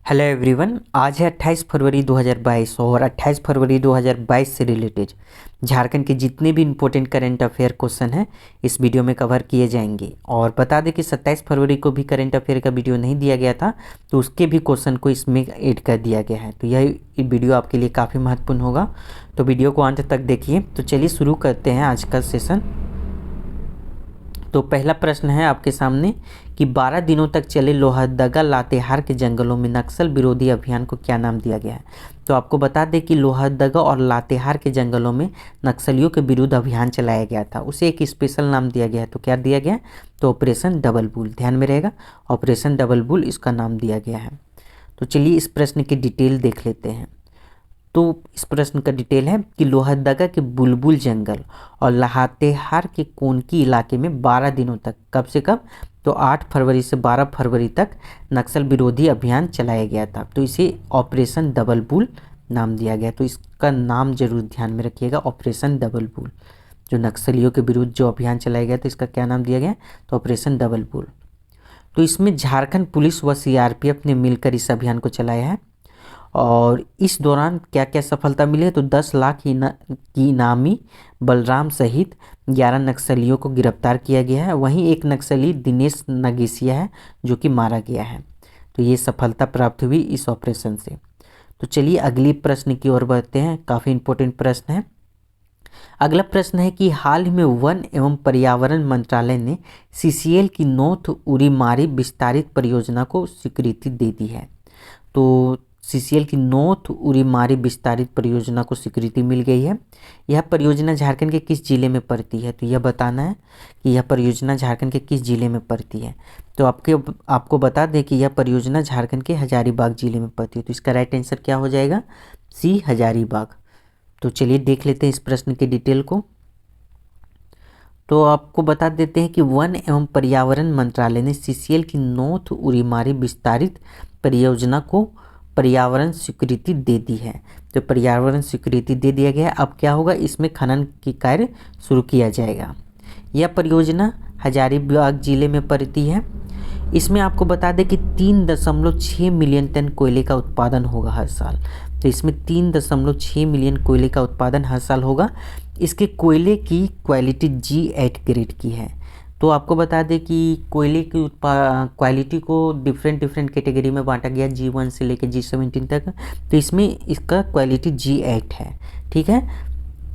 Hello everyone, आज है 28 फरवरी 2022 और 28 फरवरी 2022 से रिलेटेड झारखंड के जितने भी इम्पोर्टेंट करंट अफेयर क्वेश्चन हैं इस वीडियो में कवर किए जाएंगे। और बता दें कि 27 फरवरी को भी करंट अफेयर का वीडियो नहीं दिया गया था, तो उसके भी क्वेश्चन को इसमें ऐड कर दिया गया है। तो यह वीडियो आपके लिए काफ़ी महत्वपूर्ण होगा, तो वीडियो को अंत तक देखिए। तो चलिए शुरू करते हैं आज का सेशन। तो पहला प्रश्न है आपके सामने कि 12 दिनों तक चले लोहरदगा लातेहार के जंगलों में नक्सल विरोधी अभियान को क्या नाम दिया गया है। तो आपको बता दें कि लोहरदगा और लातेहार के जंगलों में नक्सलियों के विरुद्ध अभियान चलाया गया था, उसे एक स्पेशल नाम दिया गया है। तो क्या दिया गया? तो ऑपरेशन डबल बुल, ध्यान में रहेगा, ऑपरेशन डबल बुल इसका नाम दिया गया है। तो चलिए इस प्रश्न की डिटेल देख लेते हैं। तो इस प्रश्न का डिटेल है कि लोहरदगा के बुलबुल जंगल और लातेहार के कोनकी इलाके में 12 दिनों तक, कब से कब? तो 8 फरवरी से 12 फरवरी तक नक्सल विरोधी अभियान चलाया गया था। तो इसे ऑपरेशन डबल बुल नाम दिया गया। तो इसका नाम जरूर ध्यान में रखिएगा, ऑपरेशन डबल बुल। जो नक्सलियों के विरुद्ध जो अभियान चलाया गया था, इसका क्या नाम दिया गया? तो ऑपरेशन डबल बुल। तो इसमें झारखंड पुलिस व सीआरपीएफ ने मिलकर इस अभियान को चलाया है। और इस दौरान क्या क्या सफलता मिली है? तो 10 लाख की इनामी बलराम सहित 11 नक्सलियों को गिरफ्तार किया गया है। वहीं एक नक्सली दिनेश नगेसिया है जो कि मारा गया है। तो ये सफलता प्राप्त हुई इस ऑपरेशन से। तो चलिए अगली प्रश्न की ओर बढ़ते हैं, काफ़ी इंपॉर्टेंट प्रश्न है। अगला प्रश्न है कि हाल ही में वन एवं पर्यावरण मंत्रालय ने सीसीएल की नॉर्थ उरीमारी विस्तारित परियोजना को स्वीकृति दे दी है। तो सीसीएल की नॉर्थ उरीमारी विस्तारित परियोजना को स्वीकृति मिल गई है। यह परियोजना झारखंड के किस जिले में पड़ती है? तो यह बताना है कि यह परियोजना झारखंड के किस जिले में पड़ती है। तो आपको बता दें कि यह परियोजना झारखंड के हजारीबाग जिले में पड़ती है। तो इसका राइट आंसर क्या हो जाएगा? सी, हजारीबाग। तो चलिए देख लेते हैं इस प्रश्न के डिटेल को। तो आपको बता देते हैं कि वन एवं पर्यावरण मंत्रालय ने सीसीएल की नॉर्थ उरीमारी विस्तारित परियोजना को पर्यावरण स्वीकृति दे दी है। तो पर्यावरण स्वीकृति दे दिया गया है। अब क्या होगा? इसमें खनन की कार्य शुरू किया जाएगा। यह परियोजना हजारीबाग जिले में पड़ती है। इसमें आपको बता दें कि 3.6 मिलियन टन कोयले का उत्पादन होगा हर साल। तो इसमें 3.6 मिलियन कोयले का उत्पादन हर साल होगा। इसके कोयले की क्वालिटी G8 ग्रेड की है। तो आपको बता दें कि कोयले की क्वालिटी को डिफरेंट कैटेगरी में बांटा गया, G1 से लेकर G17 तक। तो इसमें इसका क्वालिटी G8 है, ठीक है।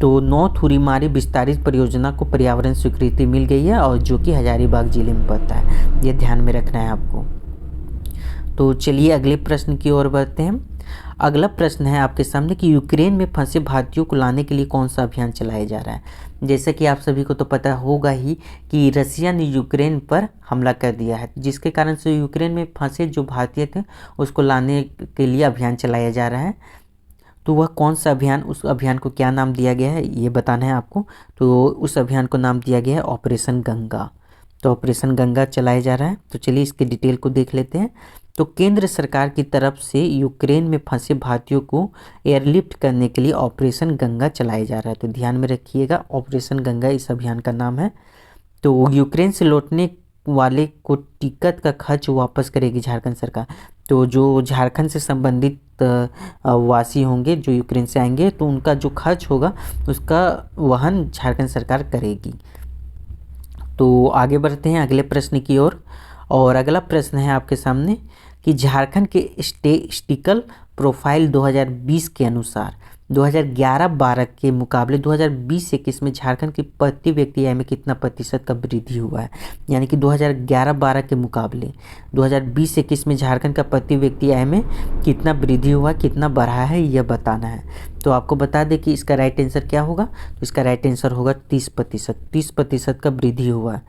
तो नॉर्थ उरीमारी विस्तारित परियोजना को पर्यावरण स्वीकृति मिल गई है और जो कि हजारीबाग जिले में पड़ता है, ये ध्यान में रखना है आपको। तो चलिए अगले प्रश्न की ओर बढ़ते हैं। अगला प्रश्न है आपके सामने कि यूक्रेन में फंसे भारतीयों को लाने के लिए कौन सा अभियान चलाया जा रहा है। जैसे कि आप सभी को तो पता होगा ही कि रसिया ने यूक्रेन पर हमला कर दिया है, जिसके कारण से यूक्रेन में फंसे जो भारतीय थे उसको लाने के लिए अभियान चलाया जा रहा है। तो वह कौन सा अभियान, उस अभियान को क्या नाम दिया गया है ये बताना है आपको। तो उस अभियान को नाम दिया गया है ऑपरेशन गंगा। तो ऑपरेशन गंगा चलाया जा रहा है। तो चलिए इसके डिटेल को देख लेते हैं। तो केंद्र सरकार की तरफ से यूक्रेन में फंसे भारतीयों को एयरलिफ्ट करने के लिए ऑपरेशन गंगा चलाया जा रहा है। तो ध्यान में रखिएगा, ऑपरेशन गंगा इस अभियान का नाम है। तो यूक्रेन से लौटने वाले को टिकट का खर्च वापस करेगी झारखंड सरकार। तो जो झारखंड से संबंधित वासी होंगे जो यूक्रेन से आएंगे, तो उनका जो खर्च होगा उसका वहन झारखंड सरकार करेगी। तो आगे बढ़ते हैं अगले प्रश्न की ओर। और अगला प्रश्न है आपके सामने कि झारखंड के स्टैटिस्टिकल प्रोफाइल 2020 के अनुसार 2011-12 के मुकाबले 2020-21 में झारखंड की प्रति व्यक्ति आय में कितना प्रतिशत का वृद्धि हुआ है। यानी कि 2011-12 के मुकाबले 2020-21 में झारखंड का प्रति व्यक्ति आय में कितना वृद्धि हुआ, कितना बढ़ा है, यह बताना है। तो आपको बता दें कि इसका राइट आंसर क्या होगा। तो इसका राइट आंसर होगा 30%। 30% का वृद्धि हुआ।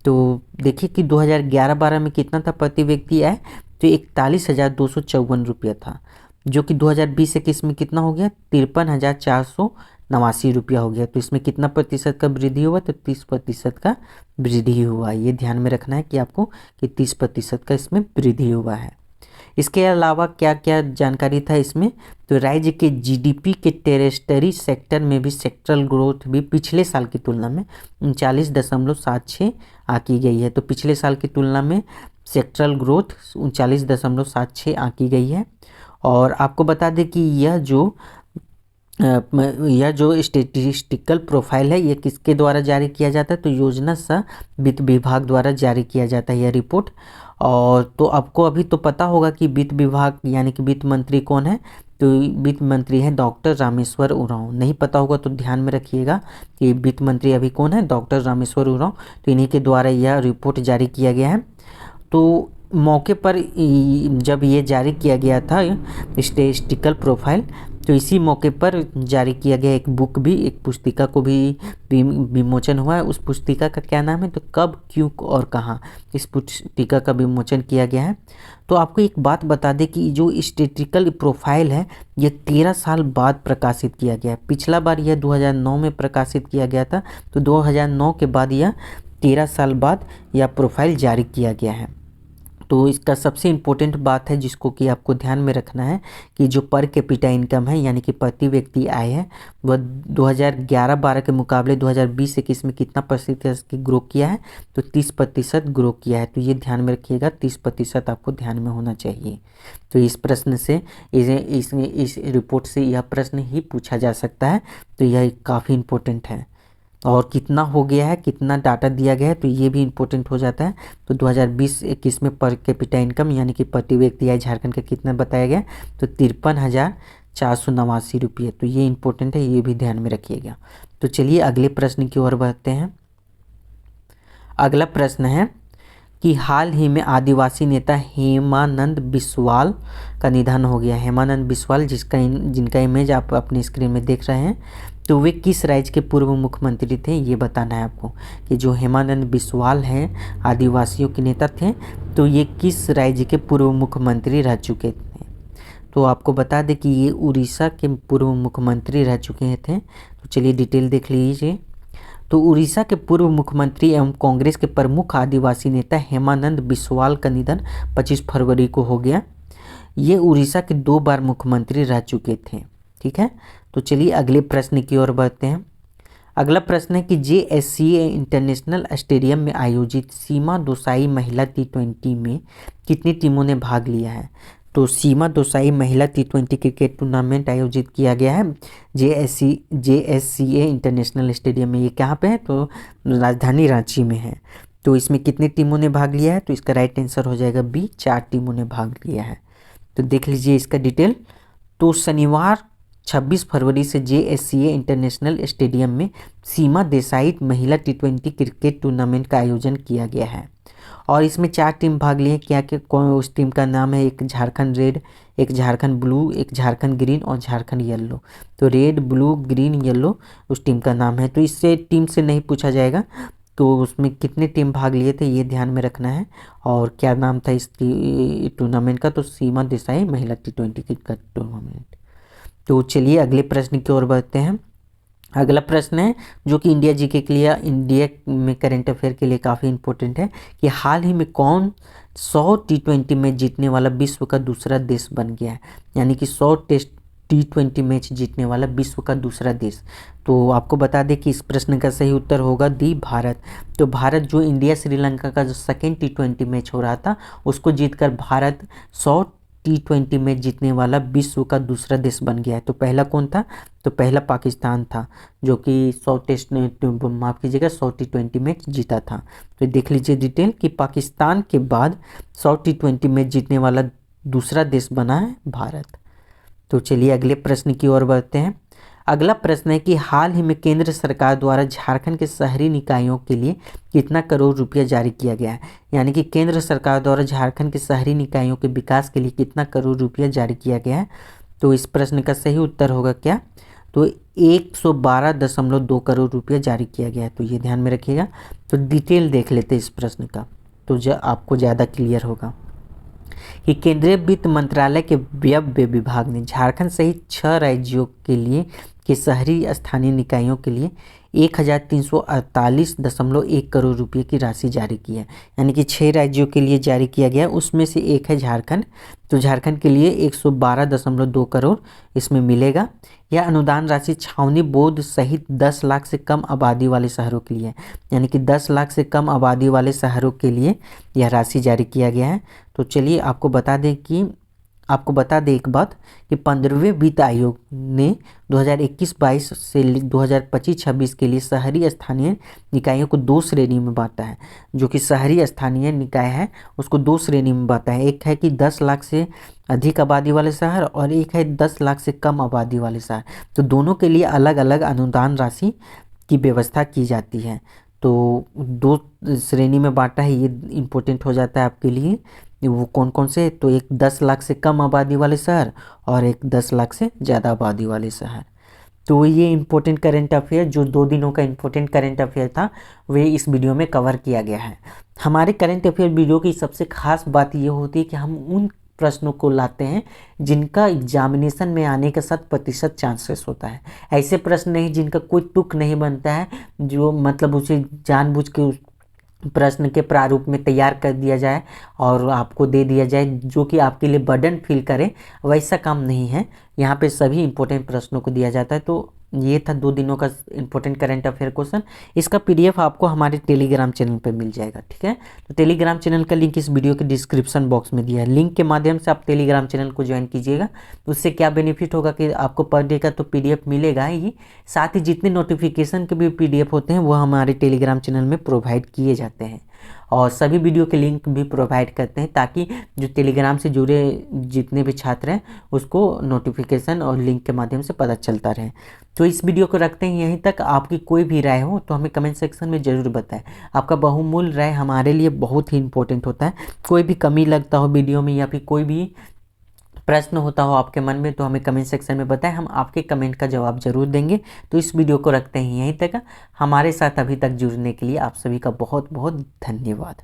तो देखिए कि 2011-12 में कितना था प्रति व्यक्ति आय, तो 41,254 रुपया था, जो कि 2020-21 में कितना हो गया? 53,489 रुपया हो गया। तो इसमें कितना प्रतिशत का वृद्धि हुआ? तो 30% का वृद्धि हुआ। ये ध्यान में रखना है कि आपको कि 30% का इसमें वृद्धि हुआ है। इसके अलावा क्या क्या जानकारी था इसमें? तो राज्य के जीडीपी के टेरेस्टरी सेक्टर में भी सेक्टरल ग्रोथ भी पिछले साल की तुलना में 39.76 की गई है। तो पिछले साल की तुलना में सेक्टरल ग्रोथ 39.76 आंकी गई है। और आपको बता दें कि यह जो स्टेटिस्टिकल प्रोफाइल है ये किसके द्वारा जारी किया जाता है, तो योजना सह वित्त विभाग द्वारा जारी किया जाता है यह रिपोर्ट। और तो आपको अभी तो पता होगा कि वित्त विभाग यानी कि वित्त मंत्री कौन है, तो वित्त मंत्री है डॉक्टर रामेश्वर उरांव। नहीं पता होगा तो ध्यान में रखिएगा कि वित्त मंत्री अभी कौन है, डॉक्टर रामेश्वर उरांव। तो इन्हीं के द्वारा यह रिपोर्ट जारी किया गया है। तो मौके पर जब ये जारी किया गया था स्टेटिस्टिकल प्रोफाइल, तो इसी मौके पर जारी किया गया एक बुक भी, एक पुस्तिका को भी विमोचन हुआ है। उस पुस्तिका का क्या नाम है, तो कब, क्यों और कहाँ, इस पुस्तिका का विमोचन किया गया है। तो आपको एक बात बता दें कि जो स्टेटिस्टिकल प्रोफाइल है ये 13 साल बाद प्रकाशित किया गया है। पिछला बार यह 2009 में प्रकाशित किया गया था, तो 2009 के बाद यह 13 साल बाद यह प्रोफाइल जारी किया गया है। तो इसका सबसे इम्पोर्टेंट बात है जिसको कि आपको ध्यान में रखना है कि जो पर कैपिटा इनकम है यानी कि प्रति व्यक्ति आय है वह 2011-12 के मुकाबले 2020-21 में कितना प्रतिशत की ग्रो किया है, तो 30% ग्रो किया है। तो ये ध्यान में रखिएगा, 30% आपको ध्यान में होना चाहिए। तो इस प्रश्न से इस रिपोर्ट से यह प्रश्न ही पूछा जा सकता है, तो यह काफ़ी इम्पोर्टेंट है। और कितना हो गया है, कितना डाटा दिया गया है, तो ये भी इम्पोर्टेंट हो जाता है। तो 2020-21 में पर कैपिटा इनकम यानी कि प्रति व्यक्ति आय झारखंड का कितना बताया गया, तो 53,489 रुपये। तो ये इम्पोर्टेंट है, ये भी ध्यान में रखिएगा। तो चलिए अगले प्रश्न की ओर बढ़ते हैं। अगला प्रश्न है कि हाल ही में आदिवासी नेता हेमानंद बिस्वाल का निधन हो गया। हेमानंद बिस्वाल जिनका इमेज आप अपनी स्क्रीन में देख रहे हैं, तो वे किस राज्य के पूर्व मुख्यमंत्री थे, ये बताना है आपको कि जो हेमानंद बिस्वाल हैं आदिवासियों के नेता थे, तो ये किस राज्य के पूर्व मुख्यमंत्री रह चुके थे। तो आपको बता दें कि ये उड़ीसा के पूर्व मुख्यमंत्री रह चुके थे। तो चलिए डिटेल देख लीजिए। तो उड़ीसा के पूर्व मुख्यमंत्री एवं कांग्रेस के प्रमुख आदिवासी नेता हेमानंद बिस्वाल का निधन 25 फरवरी को हो गया। ये उड़ीसा के 2 बार मुख्यमंत्री रह चुके थे। ठीक है, तो चलिए अगले प्रश्न की ओर बढ़ते हैं। अगला प्रश्न है कि JSCA इंटरनेशनल स्टेडियम में आयोजित सीमा दोसाई महिला T20 में कितनी टीमों ने भाग लिया है। तो सीमा दोसाई महिला T20 क्रिकेट टूर्नामेंट आयोजित किया गया है JSCA इंटरनेशनल स्टेडियम में। ये कहाँ पे है, तो राजधानी रांची में है। तो इसमें कितनी टीमों ने भाग लिया है, तो इसका राइट आंसर हो जाएगा बी, 4 टीमों ने भाग लिया है। तो देख लीजिए इसका डिटेल। तो शनिवार 26 फरवरी से JSCA इंटरनेशनल स्टेडियम में सीमा देसाई महिला T20 क्रिकेट टूर्नामेंट का आयोजन किया गया है और इसमें 4 टीम भाग लिए। क्या क्या कौन, उस टीम का नाम है, एक झारखंड रेड, एक झारखंड ब्लू, एक झारखंड ग्रीन और झारखंड येलो। तो रेड, ब्लू, ग्रीन, येलो उस टीम का नाम है। तो इससे टीम से नहीं पूछा जाएगा, तो उसमें कितने टीम भाग लिए थे ये ध्यान में रखना है। और क्या नाम था इस टूर्नामेंट का, तो सीमा देसाई महिला T20 क्रिकेट टूर्नामेंट। तो चलिए अगले प्रश्न की ओर बढ़ते हैं। अगला प्रश्न है जो कि इंडिया जीके के लिए, इंडिया में करंट अफेयर के लिए काफ़ी इंपॉर्टेंट है कि हाल ही में कौन 100 T20 मैच जीतने वाला विश्व का दूसरा देश बन गया है, यानी कि 100 टेस्ट T20 मैच जीतने वाला विश्व का दूसरा देश। तो आपको बता दें कि इस प्रश्न का सही उत्तर होगा दी, भारत। तो भारत जो इंडिया श्रीलंका का जो सेकेंड T20 मैच हो रहा था उसको जीतकर भारत 100 T20 मैच जीतने वाला विश्व का दूसरा देश बन गया है। तो पहला कौन था, तो पहला पाकिस्तान था जो कि 100 T20 मैच जीता था। तो देख लीजिए डिटेल कि पाकिस्तान के बाद 100 T20 मैच जीतने वाला दूसरा देश बना है भारत। तो चलिए अगले प्रश्न की ओर बढ़ते हैं। अगला प्रश्न है कि हाल ही में केंद्र सरकार द्वारा झारखंड के शहरी निकायों के लिए कितना करोड़ रुपया जारी किया गया है, यानी कि केंद्र सरकार द्वारा झारखंड के शहरी निकायों के विकास के लिए कितना करोड़ रुपया जारी किया गया है। तो इस प्रश्न का सही उत्तर होगा क्या, तो 112.2 करोड़ रुपया जारी किया गया है। तो ये ध्यान में रखिएगा। तो डिटेल देख लेते हैं इस प्रश्न का, तो आपको ज़्यादा क्लियर होगा कि केंद्रीय वित्त मंत्रालय के व्यय विभाग ने झारखंड सहित 6 राज्यों के लिए के शहरी स्थानीय निकायों के लिए 1348.1 करोड़ रुपये की राशि जारी की है। यानी कि 6 राज्यों के लिए जारी किया गया, उसमें से एक है झारखंड। तो झारखंड के लिए 112.2 करोड़ इसमें मिलेगा। यह अनुदान राशि छावनी बोर्ड सहित 10 लाख से कम आबादी वाले शहरों के लिए है। यानी कि 10 लाख से कम आबादी वाले शहरों के लिए यह राशि जारी किया गया है। तो चलिए आपको बता दें एक बात कि 15वें वित्त आयोग ने 2021-22 से 2025-26 के लिए शहरी स्थानीय निकायों को 2 श्रेणी में बांटा है। जो कि शहरी स्थानीय निकाय है उसको 2 श्रेणी में बांटा है। एक है कि 10 लाख से अधिक आबादी वाले शहर और एक है 10 लाख से कम आबादी वाले शहर। तो दोनों के लिए अलग अलग अनुदान राशि की व्यवस्था की जाती है। तो 2 श्रेणी में बांटा है, ये इम्पोर्टेंट हो जाता है आपके लिए। वो कौन कौन से, तो एक 10 लाख से कम आबादी वाले शहर और एक 10 लाख से ज़्यादा आबादी वाले शहर। तो ये इम्पोर्टेंट करेंट अफेयर, जो 2 दिनों का इम्पोर्टेंट करेंट अफेयर था, वे इस वीडियो में कवर किया गया है। हमारे करेंट अफेयर वीडियो की सबसे खास बात ये होती है कि हम उन प्रश्नों को लाते हैं जिनका एग्जामिनेशन में आने का 100% चांसेस होता है। ऐसे प्रश्न नहीं जिनका कोई तुक नहीं बनता है, जो मतलब उसे जानबूझ के प्रश्न के प्रारूप में तैयार कर दिया जाए और आपको दे दिया जाए जो कि आपके लिए बर्डन फील करे, वैसा काम नहीं है। यहाँ पे सभी इंपॉर्टेंट प्रश्नों को दिया जाता है। तो ये था 2 दिनों का इंपॉर्टेंट करंट अफेयर क्वेश्चन। इसका पीडीएफ आपको हमारे टेलीग्राम चैनल पे मिल जाएगा, ठीक है। तो टेलीग्राम चैनल का लिंक इस वीडियो के डिस्क्रिप्शन बॉक्स में दिया है। लिंक के माध्यम से आप टेलीग्राम चैनल को ज्वाइन कीजिएगा। उससे क्या बेनिफिट होगा कि आपको पर डे का तो पीडीएफ मिलेगा ही, साथ ही जितने नोटिफिकेशन के भी पीडीएफ होते हैं वो हमारे टेलीग्राम चैनल में प्रोवाइड किए जाते हैं और सभी वीडियो के लिंक भी प्रोवाइड करते हैं, ताकि जो टेलीग्राम से जुड़े जितने भी छात्र हैं उसको नोटिफिकेशन और लिंक के माध्यम से पता चलता रहे। तो इस वीडियो को रखते हैं यहीं तक। आपकी कोई भी राय हो तो हमें कमेंट सेक्शन में ज़रूर बताएं। आपका बहुमूल्य राय हमारे लिए बहुत ही इंपॉर्टेंट होता है। कोई भी कमी लगता हो वीडियो में या फिर कोई भी प्रश्न होता हो आपके मन में तो हमें कमेंट सेक्शन में बताएं, हम आपके कमेंट का जवाब जरूर देंगे। तो इस वीडियो को रखते हैं यहीं तक। हमारे साथ अभी तक जुड़ने के लिए आप सभी का बहुत बहुत धन्यवाद।